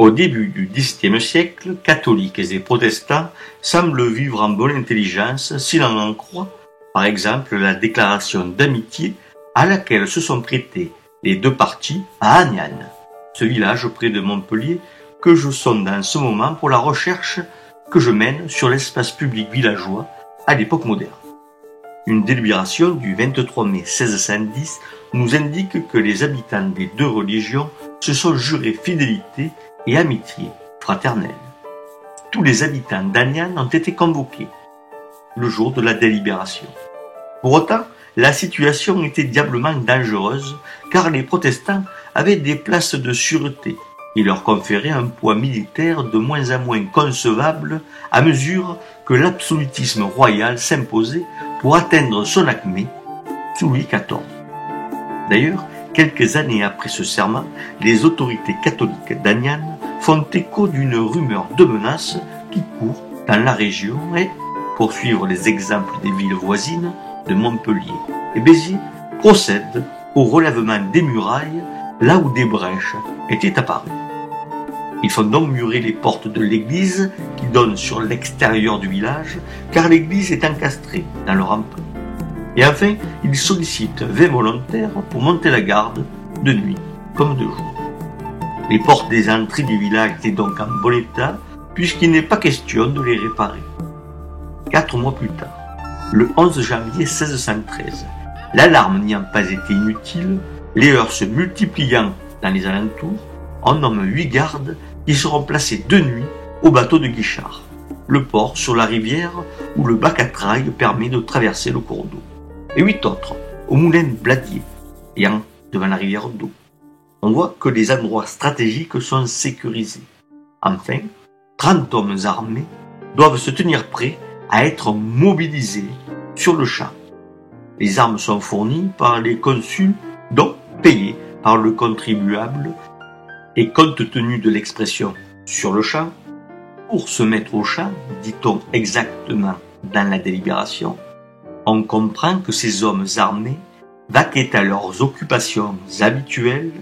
Au début du XVIIe siècle, catholiques et protestants semblent vivre en bonne intelligence si l'on en croit, par exemple, la déclaration d'amitié à laquelle se sont prêtés les deux parties à Aniane, ce village près de Montpellier que je sonde en ce moment pour la recherche que je mène sur l'espace public villageois à l'époque moderne. Une délibération du 23 mai 1610 nous indique que les habitants des deux religions se sont jurés fidélité et amitié fraternelle. Tous les habitants d'Aniane ont été convoqués le jour de la délibération. Pour autant, la situation était diablement dangereuse car les protestants avaient des places de sûreté qui leur conféraient un poids militaire de moins en moins concevable à mesure que l'absolutisme royal s'imposait pour atteindre son acmé sous Louis XIV. D'ailleurs, quelques années après ce serment, les autorités catholiques d'Aniane font écho d'une rumeur de menace qui court dans la région et, pour suivre les exemples des villes voisines de Montpellier et Béziers, procèdent au relèvement des murailles là où des brèches étaient apparues. Ils font donc murer les portes de l'église qui donnent sur l'extérieur du village, car l'église est encastrée dans le rempart. Et enfin, ils sollicitent 20 volontaires pour monter la garde de nuit comme de jour. Les portes des entrées du village étaient donc en bon état, puisqu'il n'est pas question de les réparer. 4 mois plus tard, le 11 janvier 1613, l'alarme n'ayant pas été inutile, les heurts se multipliant dans les alentours, on nomme 8 gardes qui seront placés de nuit au bateau de Guichard, le port sur la rivière où le bac à traille permet de traverser le cours d'eau, et 8 autres au moulin Bladier, ayant devant la rivière d'eau. On voit que les endroits stratégiques sont sécurisés. Enfin, 30 hommes armés doivent se tenir prêts à être mobilisés sur le champ. Les armes sont fournies par les consuls, donc payées par le contribuable, et compte tenu de l'expression « sur le champ », pour se mettre au champ, dit-on exactement dans la délibération, on comprend que ces hommes armés vaquaient à leurs occupations habituelles,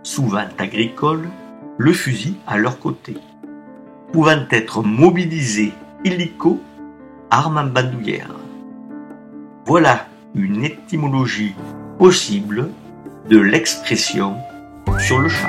souvent agricoles, le fusil à leur côté, pouvant être mobilisés illico, armes en bandoulière. Voilà une étymologie possible de l'expression « sur le champ ».